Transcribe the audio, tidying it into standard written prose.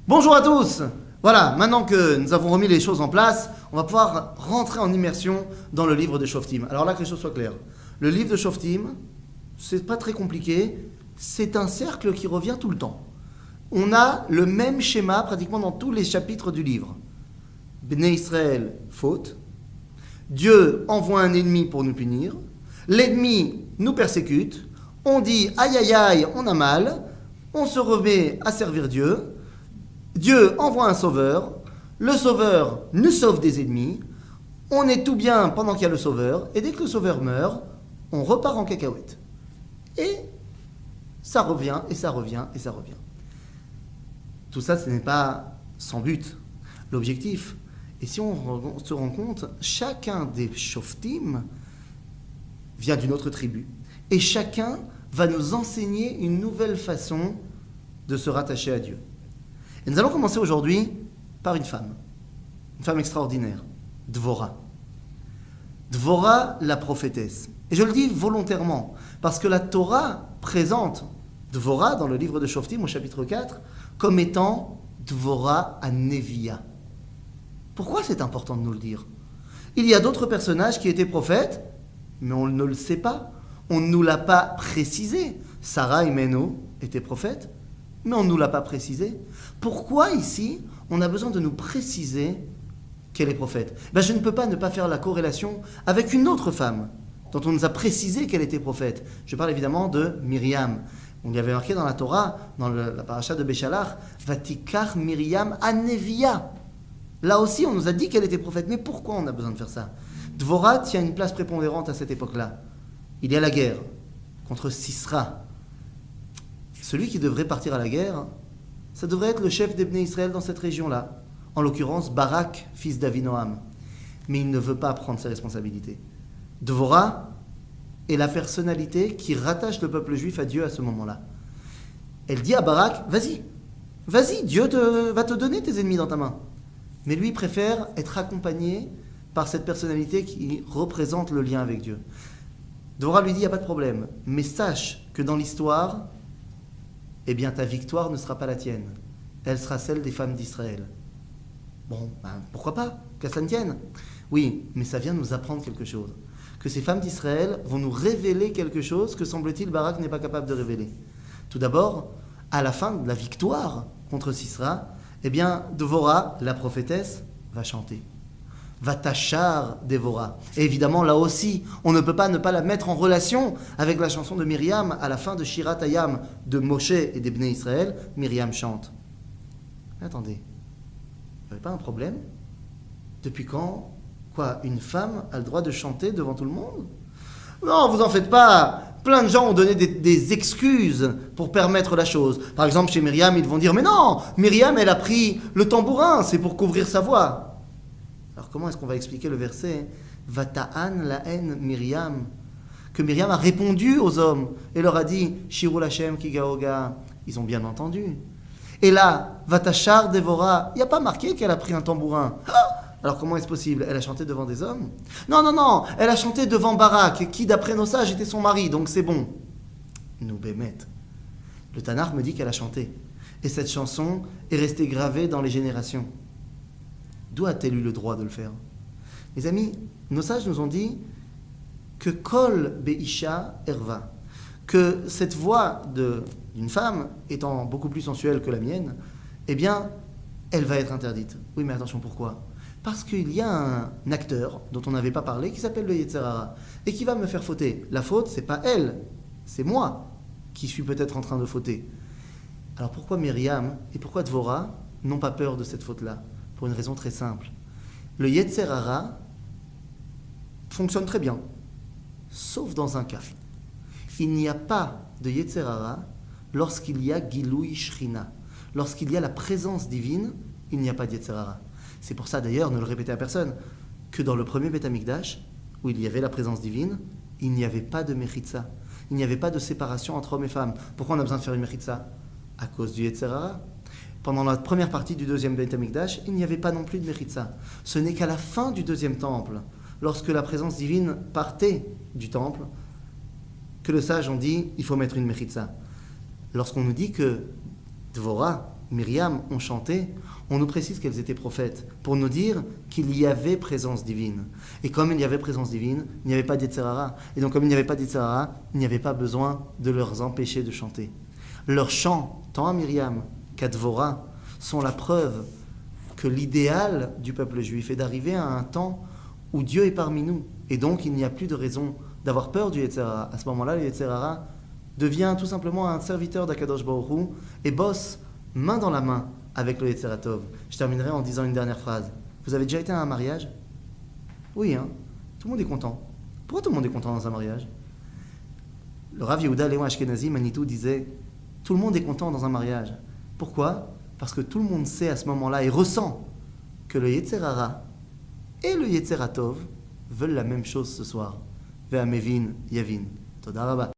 Bonjour à tous. Voilà, maintenant que nous avons remis les choses en place, on va pouvoir rentrer en immersion dans le livre de Shoftim. Alors là, que les choses soient claires. Le livre de Shoftim, c'est pas très compliqué, c'est un cercle qui revient tout le temps. On a le même schéma pratiquement dans tous les chapitres du livre. Bnei Israël, faute. Dieu envoie un ennemi pour nous punir. L'ennemi nous persécute. On dit aïe aïe aïe, on a mal. On se remet à servir Dieu. Dieu envoie un sauveur. Le sauveur nous sauve des ennemis. On est tout bien pendant qu'il y a le sauveur. Et dès que le sauveur meurt, on repart en cacahuète. Et ça revient, et ça revient, et ça revient. Tout ça, ce n'est pas sans but. L'objectif, et si on se rend compte, chacun des Shoftim vient d'une autre tribu. Et chacun va nous enseigner une nouvelle façon de se rattacher à Dieu. Et nous allons commencer aujourd'hui par une femme extraordinaire, Dvorah. Dvorah, la prophétesse. Et je le dis volontairement, parce que la Torah présente Dvorah, dans le livre de Shoftim, au chapitre 4, comme étant Dvorah à Neviah. Pourquoi c'est important de nous le dire? Il y a d'autres personnages qui étaient prophètes, mais on ne le sait pas. On ne nous l'a pas précisé. Sarah Imenu était prophète, mais on ne nous l'a pas précisé. Pourquoi ici, on a besoin de nous préciser qu'elle est prophète? Je ne peux pas ne pas faire la corrélation avec une autre femme dont on nous a précisé qu'elle était prophète. Je parle évidemment de Myriam. On y avait marqué dans la Torah, dans la paracha de Béchalach, Vatikar Myriam Anevia. Là aussi, on nous a dit qu'elle était prophète. Mais pourquoi on a besoin de faire ça? Dvorah tient une place prépondérante à cette époque-là. Il y a la guerre contre Sisra. Celui qui devrait partir à la guerre, ça devrait être le chef des Bnei Israël dans cette région-là. En l'occurrence, Barak, fils d'Avinoam. Mais il ne veut pas prendre ses responsabilités. Dvorah est la personnalité qui rattache le peuple juif à Dieu à ce moment-là. Elle dit à Barak, vas-y, Dieu va te donner tes ennemis dans ta main. Mais lui préfère être accompagné par cette personnalité qui représente le lien avec Dieu. Dvorah lui dit, il n'y a pas de problème, mais sache que dans l'histoire, ta victoire ne sera pas la tienne. Elle sera celle des femmes d'Israël. Bon, pourquoi pas, qu'à ça ne tienne. Oui, mais ça vient nous apprendre quelque chose. Que ces femmes d'Israël vont nous révéler quelque chose que, semble-t-il, Barak n'est pas capable de révéler. Tout d'abord, à la fin de la victoire contre Sisra, Dvorah, la prophétesse, va chanter. Vatachar Devorah. Et évidemment, là aussi, on ne peut pas ne pas la mettre en relation avec la chanson de Myriam à la fin de Shirat Hayam de Moshe et des Bnei Israël. Myriam chante. Mais attendez, vous n'avez pas un problème? Depuis quand, une femme a le droit de chanter devant tout le monde? Non, vous en faites pas. Plein de gens ont donné des excuses pour permettre la chose. Par exemple, chez Myriam, ils vont dire, mais non, Myriam, elle a pris le tambourin, c'est pour couvrir sa voix. Alors comment est-ce qu'on va expliquer le verset Vata'an la haine Myriam, que Myriam a répondu aux hommes et leur a dit Shirul Hashem ki gaoga. Ils ont bien entendu. Et là, Vatachar Devorah, il n'y a pas marqué qu'elle a pris un tambourin. Alors comment est-ce possible? Elle a chanté devant des hommes? Non, elle a chanté devant Barak, qui d'après nos sages était son mari, donc c'est bon. Nous bémette. Le Tanakh me dit qu'elle a chanté. Et cette chanson est restée gravée dans les générations. D'où a-t-elle eu le droit de le faire? Les amis, nos sages nous ont dit que Kol Beisha Erva, que cette voix d'une femme, étant beaucoup plus sensuelle que la mienne, elle va être interdite. Oui, mais attention, pourquoi? Parce qu'il y a un acteur dont on n'avait pas parlé qui s'appelle le Yetzer Hara et qui va me faire fauter. La faute, c'est pas elle, c'est moi qui suis peut-être en train de fauter. Alors pourquoi Myriam et pourquoi Dvorah n'ont pas peur de cette faute-là? Pour une raison très simple. Le Yetzer Hara fonctionne très bien, sauf dans un cas. Il n'y a pas de Yetzer Hara lorsqu'il y a Gilui Shrina. Lorsqu'il y a la présence divine, il n'y a pas de Yetzer Hara. C'est pour ça d'ailleurs, ne le répétez à personne, que dans le premier Beth Amikdash, où il y avait la présence divine, il n'y avait pas de Mechitza. Il n'y avait pas de séparation entre hommes et femmes. Pourquoi on a besoin de faire une Mechitza? À cause du Yetzer Hara. Pendant la première partie du deuxième Beit Amikdash, il n'y avait pas non plus de Mechitza. Ce n'est qu'à la fin du deuxième temple, lorsque la présence divine partait du temple, que les sages ont dit il faut mettre une Mechitza. Lorsqu'on nous dit que Dvorah Myriam ont chanté, on nous précise qu'elles étaient prophètes, pour nous dire qu'il y avait présence divine. Et comme il y avait présence divine, il n'y avait pas d'Yetzer Hara. Et donc comme il n'y avait pas d'Yetzer Hara, il n'y avait pas besoin de leur empêcher de chanter. Leurs chants, tant à Myriam qu'à Dvorah, sont la preuve que l'idéal du peuple juif est d'arriver à un temps où Dieu est parmi nous. Et donc il n'y a plus de raison d'avoir peur du Yetzer Hara. À ce moment-là, le Yetzer Hara devient tout simplement un serviteur d'Akadosh Baruch Hu et bosse main dans la main avec le Yetzer Tov. Je terminerai en disant une dernière phrase. Vous avez déjà été à un mariage? Oui, hein? Tout le monde est content. Pourquoi tout le monde est content dans un mariage? Le Rav Yehuda Léon Ashkenazi Manitou disait tout le monde est content dans un mariage. Pourquoi? Parce que tout le monde sait à ce moment-là et ressent que le Yetzer Hara et le Yetzer Tov veulent la même chose ce soir. Ve'amevin Yavin. Toda Rabba.